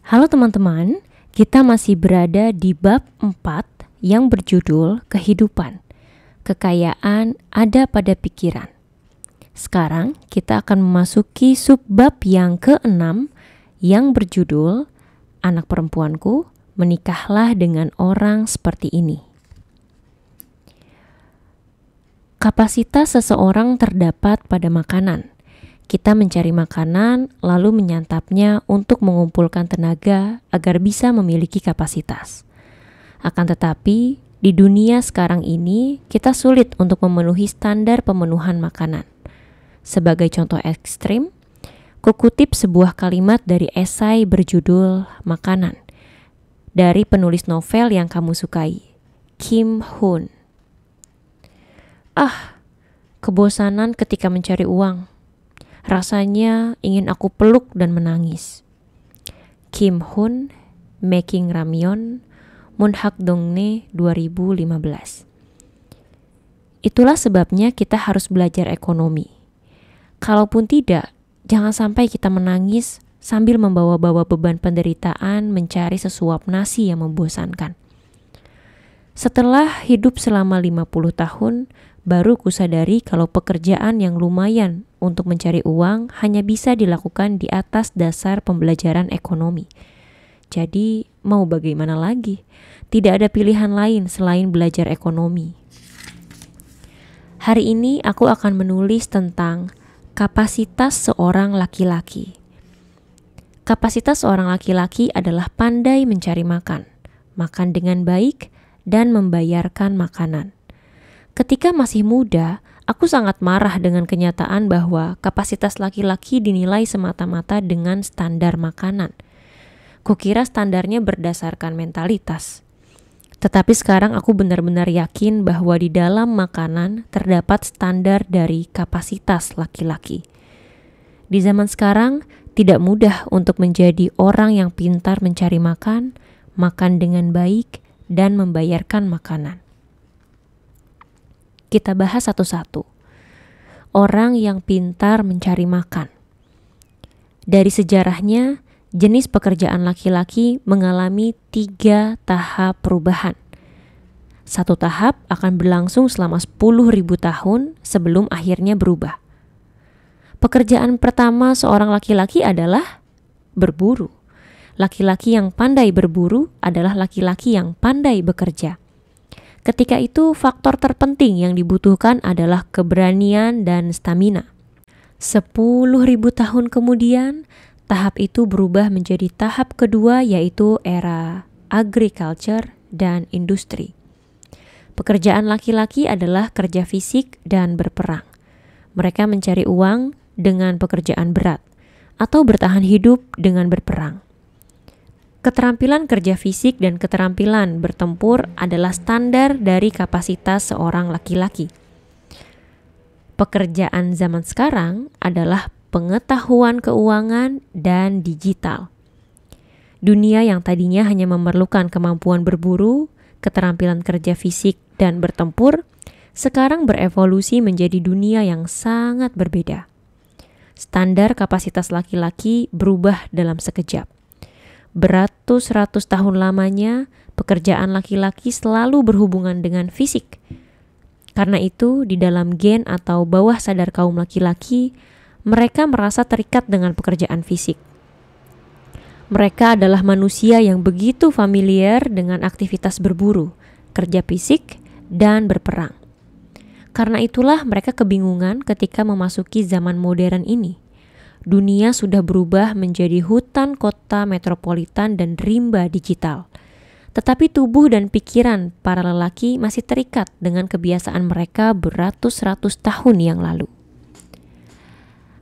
Halo teman-teman, kita masih berada di bab 4 yang berjudul Kehidupan. Kekayaan ada pada pikiran. Sekarang kita akan memasuki subbab yang ke-6 yang berjudul Anak perempuanku, menikahlah dengan orang seperti ini. Kapasitas seseorang terdapat pada makanan. Kita mencari makanan, lalu menyantapnya untuk mengumpulkan tenaga agar bisa memiliki kapasitas. Akan tetapi, di dunia sekarang ini, kita sulit untuk memenuhi standar pemenuhan makanan. Sebagai contoh ekstrim, kukutip sebuah kalimat dari esai berjudul Makanan, dari penulis novel yang kamu sukai, Kim Hoon. Kebosanan ketika mencari uang. Rasanya ingin aku peluk dan menangis. Kim Hoon, Making Ramyeon, Munhak Dongne 2015. Itulah sebabnya kita harus belajar ekonomi. Kalaupun tidak, jangan sampai kita menangis sambil membawa-bawa beban penderitaan mencari sesuap nasi yang membosankan. Setelah hidup selama 50 tahun, baru kusadari kalau pekerjaan yang lumayan untuk mencari uang hanya bisa dilakukan di atas dasar pembelajaran ekonomi. Jadi, mau bagaimana lagi? Tidak ada pilihan lain selain belajar ekonomi. Hari ini aku akan menulis tentang kapasitas seorang laki-laki. Kapasitas seorang laki-laki adalah pandai mencari makan, makan dengan baik, dan membayarkan makanan. Ketika masih muda, aku sangat marah dengan kenyataan bahwa kapasitas laki-laki dinilai semata-mata dengan standar makanan. Kukira standarnya berdasarkan mentalitas. Tetapi sekarang aku benar-benar yakin bahwa di dalam makanan terdapat standar dari kapasitas laki-laki. Di zaman sekarang, tidak mudah untuk menjadi orang yang pintar mencari makan, makan dengan baik, dan membayarkan makanan. Kita bahas satu-satu. Orang yang pintar mencari makan. Dari sejarahnya, jenis pekerjaan laki-laki mengalami 3 tahap perubahan. Satu tahap akan berlangsung selama 10.000 tahun sebelum akhirnya berubah. Pekerjaan pertama seorang laki-laki adalah berburu. Laki-laki yang pandai berburu adalah laki-laki yang pandai bekerja. Ketika itu, faktor terpenting yang dibutuhkan adalah keberanian dan stamina. 10.000 tahun kemudian, tahap itu berubah menjadi tahap kedua, yaitu era agriculture dan industri. Pekerjaan laki-laki adalah kerja fisik dan berperang. Mereka mencari uang dengan pekerjaan berat atau bertahan hidup dengan berperang. Keterampilan kerja fisik dan keterampilan bertempur adalah standar dari kapasitas seorang laki-laki. Pekerjaan zaman sekarang adalah pengetahuan keuangan dan digital. Dunia yang tadinya hanya memerlukan kemampuan berburu, keterampilan kerja fisik, dan bertempur, sekarang berevolusi menjadi dunia yang sangat berbeda. Standar kapasitas laki-laki berubah dalam sekejap. Beratus-ratus tahun lamanya, pekerjaan laki-laki selalu berhubungan dengan fisik. Karena itu, di dalam gen atau bawah sadar kaum laki-laki, mereka merasa terikat dengan pekerjaan fisik. Mereka adalah manusia yang begitu familiar dengan aktivitas berburu, kerja fisik, dan berperang. Karena itulah mereka kebingungan ketika memasuki zaman modern ini. Dunia sudah berubah menjadi hutan kota metropolitan dan rimba digital. Tetapi tubuh dan pikiran para lelaki masih terikat dengan kebiasaan mereka beratus-ratus tahun yang lalu.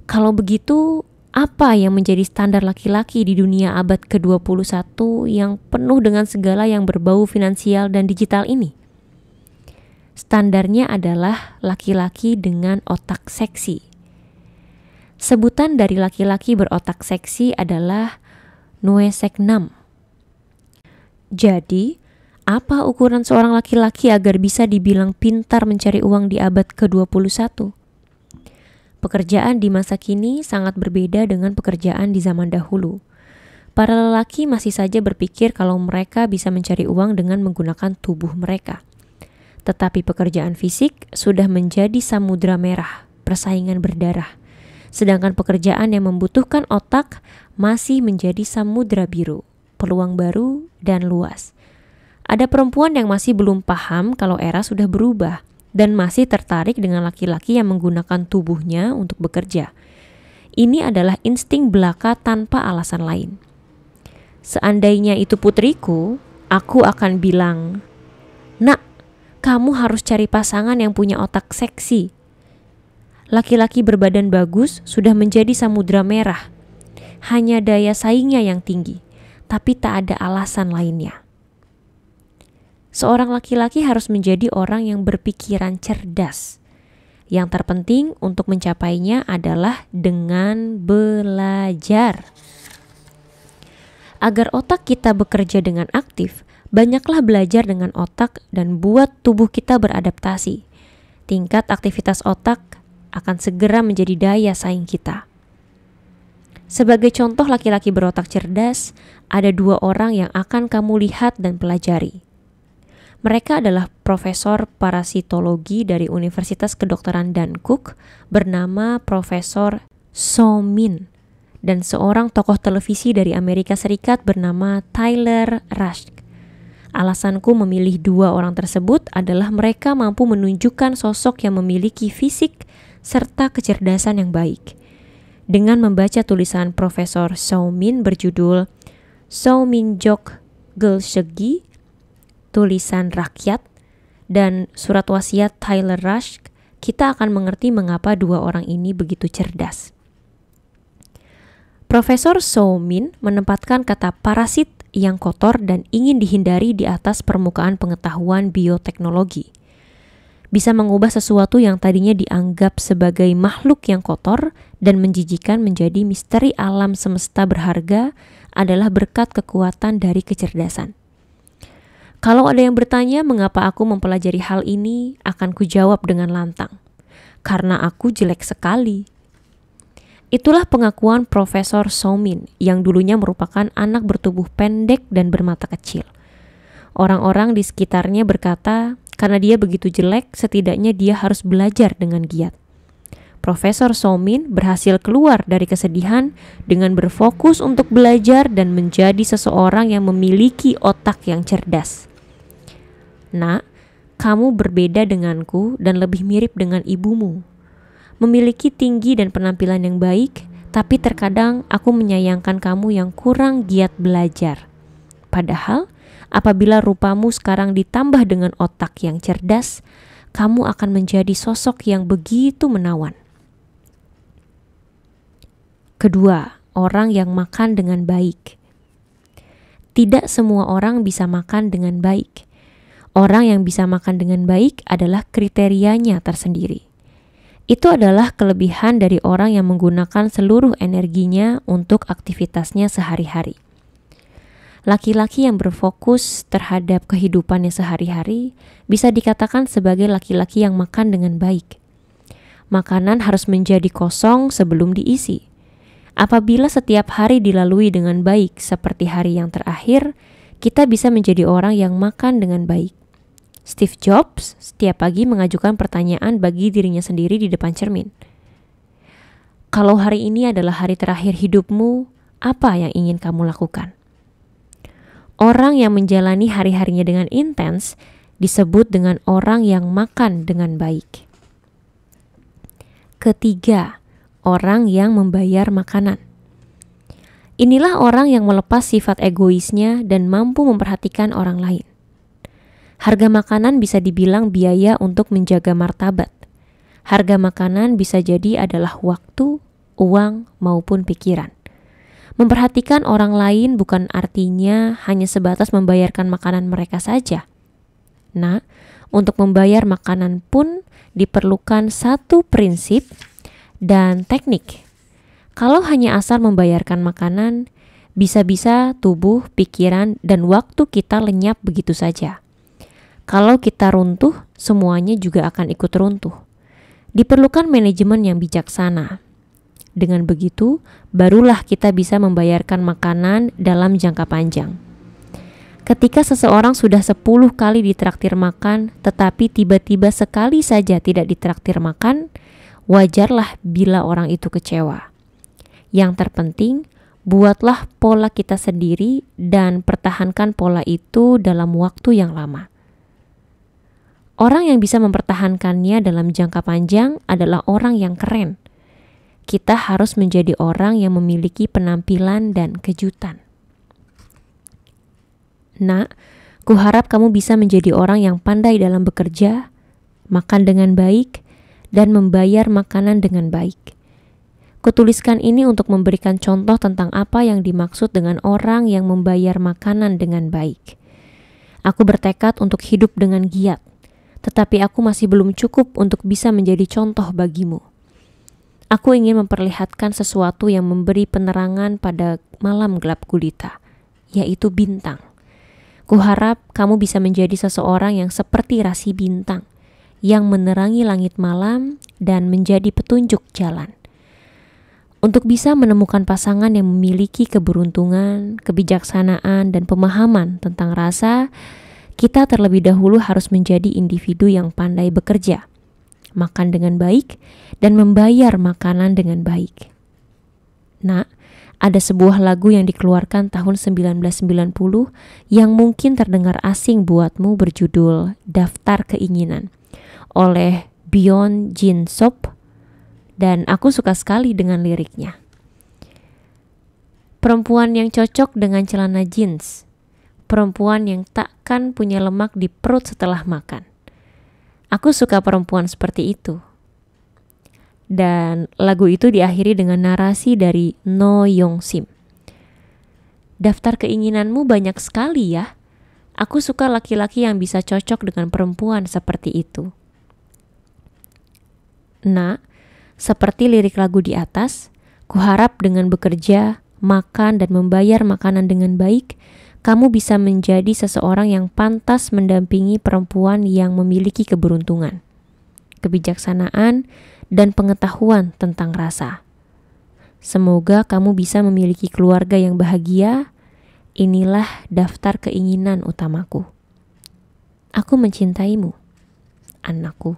Kalau begitu, apa yang menjadi standar laki-laki di dunia abad ke-21 yang penuh dengan segala yang berbau finansial dan digital ini? Standarnya adalah laki-laki dengan otak seksi. Sebutan dari laki-laki berotak seksi adalah Noeseknam. Jadi, apa ukuran seorang laki-laki agar bisa dibilang pintar mencari uang di abad ke-21? Pekerjaan di masa kini sangat berbeda dengan pekerjaan di zaman dahulu. Para lelaki masih saja berpikir kalau mereka bisa mencari uang dengan menggunakan tubuh mereka. Tetapi pekerjaan fisik sudah menjadi samudra merah, persaingan berdarah. Sedangkan pekerjaan yang membutuhkan otak masih menjadi samudra biru, peluang baru dan luas. Ada perempuan yang masih belum paham kalau era sudah berubah dan masih tertarik dengan laki-laki yang menggunakan tubuhnya untuk bekerja. Ini adalah insting belaka tanpa alasan lain. Seandainya itu putriku, aku akan bilang, "Nak, kamu harus cari pasangan yang punya otak seksi." Laki-laki berbadan bagus sudah menjadi samudra merah. Hanya daya saingnya yang tinggi, tapi tak ada alasan lainnya. Seorang laki-laki harus menjadi orang yang berpikiran cerdas. Yang terpenting untuk mencapainya adalah dengan belajar. Agar otak kita bekerja dengan aktif, banyaklah belajar dengan otak dan buat tubuh kita beradaptasi. Tingkat aktivitas otak akan segera menjadi daya saing kita. Sebagai contoh laki-laki berotak cerdas, ada 2 orang yang akan kamu lihat dan pelajari. Mereka adalah profesor parasitologi dari Universitas Kedokteran Dankook bernama Profesor So Min dan seorang tokoh televisi dari Amerika Serikat bernama Tyler Rush. Alasanku memilih 2 orang tersebut adalah mereka mampu menunjukkan sosok yang memiliki fisik serta kecerdasan yang baik. Dengan membaca tulisan Profesor So Min berjudul So Min Jok Gulsegi, tulisan rakyat, dan surat wasiat Tyler Rush, kita akan mengerti mengapa 2 orang ini begitu cerdas. Profesor So Min menempatkan kata parasit yang kotor dan ingin dihindari di atas permukaan pengetahuan bioteknologi. Bisa mengubah sesuatu yang tadinya dianggap sebagai makhluk yang kotor dan menjijikan menjadi misteri alam semesta berharga adalah berkat kekuatan dari kecerdasan. Kalau ada yang bertanya mengapa aku mempelajari hal ini, akan kujawab dengan lantang. Karena aku jelek sekali. Itulah pengakuan Profesor So Min yang dulunya merupakan anak bertubuh pendek dan bermata kecil. Orang-orang di sekitarnya berkata, karena dia begitu jelek, setidaknya dia harus belajar dengan giat. Profesor So Min berhasil keluar dari kesedihan dengan berfokus untuk belajar dan menjadi seseorang yang memiliki otak yang cerdas. Nak, kamu berbeda denganku dan lebih mirip dengan ibumu. Memiliki tinggi dan penampilan yang baik, tapi terkadang aku menyayangkan kamu yang kurang giat belajar. Padahal, apabila rupamu sekarang ditambah dengan otak yang cerdas, kamu akan menjadi sosok yang begitu menawan. Kedua, orang yang makan dengan baik. Tidak semua orang bisa makan dengan baik. Orang yang bisa makan dengan baik adalah kriterianya tersendiri. Itu adalah kelebihan dari orang yang menggunakan seluruh energinya untuk aktivitasnya sehari-hari. Laki-laki yang berfokus terhadap kehidupannya sehari-hari bisa dikatakan sebagai laki-laki yang makan dengan baik. Makanan harus menjadi kosong sebelum diisi. Apabila setiap hari dilalui dengan baik seperti hari yang terakhir, kita bisa menjadi orang yang makan dengan baik. Steve Jobs setiap pagi mengajukan pertanyaan bagi dirinya sendiri di depan cermin. Kalau hari ini adalah hari terakhir hidupmu, apa yang ingin kamu lakukan? Orang yang menjalani hari-harinya dengan intens disebut dengan orang yang makan dengan baik. Ketiga, orang yang membayar makanan. Inilah orang yang melepas sifat egoisnya dan mampu memperhatikan orang lain. Harga makanan bisa dibilang biaya untuk menjaga martabat. Harga makanan bisa jadi adalah waktu, uang, maupun pikiran. Memperhatikan orang lain bukan artinya hanya sebatas membayarkan makanan mereka saja. Nah, untuk membayar makanan pun diperlukan satu prinsip dan teknik. Kalau hanya asal membayarkan makanan, bisa-bisa tubuh, pikiran, dan waktu kita lenyap begitu saja. Kalau kita runtuh, semuanya juga akan ikut runtuh. Diperlukan manajemen yang bijaksana. Dengan begitu, barulah kita bisa membayarkan makanan dalam jangka panjang. Ketika seseorang sudah 10 kali ditraktir makan, tetapi tiba-tiba sekali saja tidak ditraktir makan, wajarlah bila orang itu kecewa. Yang terpenting, buatlah pola kita sendiri dan pertahankan pola itu dalam waktu yang lama. Orang yang bisa mempertahankannya dalam jangka panjang adalah orang yang keren. Kita harus menjadi orang yang memiliki penampilan dan kejutan. Nak, kuharap kamu bisa menjadi orang yang pandai dalam bekerja, makan dengan baik, dan membayar makanan dengan baik. Kutuliskan ini untuk memberikan contoh tentang apa yang dimaksud dengan orang yang membayar makanan dengan baik. Aku bertekad untuk hidup dengan giat, tetapi aku masih belum cukup untuk bisa menjadi contoh bagimu. Aku ingin memperlihatkan sesuatu yang memberi penerangan pada malam gelap gulita, yaitu bintang. Kuharap kamu bisa menjadi seseorang yang seperti rasi bintang, yang menerangi langit malam dan menjadi petunjuk jalan. Untuk bisa menemukan pasangan yang memiliki keberuntungan, kebijaksanaan, dan pemahaman tentang rasa, kita terlebih dahulu harus menjadi individu yang pandai bekerja, makan dengan baik, dan membayar makanan dengan baik. Nak, ada sebuah lagu yang dikeluarkan tahun 1990 yang mungkin terdengar asing buatmu berjudul Daftar Keinginan oleh Bjorn Jensop, dan aku suka sekali dengan liriknya. Perempuan yang cocok dengan celana jeans, perempuan yang takkan punya lemak di perut setelah makan. Aku suka perempuan seperti itu. Dan lagu itu diakhiri dengan narasi dari No Yong Sim. Daftar keinginanmu banyak sekali ya. Aku suka laki-laki yang bisa cocok dengan perempuan seperti itu. Nah, seperti lirik lagu di atas, kuharap dengan bekerja, makan, dan membayar makanan dengan baik, kamu bisa menjadi seseorang yang pantas mendampingi perempuan yang memiliki keberuntungan, kebijaksanaan, dan pengetahuan tentang rasa. Semoga kamu bisa memiliki keluarga yang bahagia. Inilah daftar keinginan utamaku. Aku mencintaimu, anakku.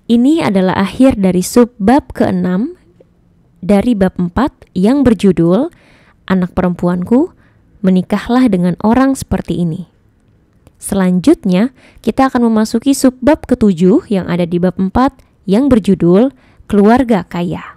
Ini adalah akhir dari subbab ke-6 dari bab 4 yang berjudul Anak perempuanku, menikahlah dengan orang seperti ini. Selanjutnya, kita akan memasuki subbab ke-7 yang ada di bab 4 yang berjudul Keluarga Kaya.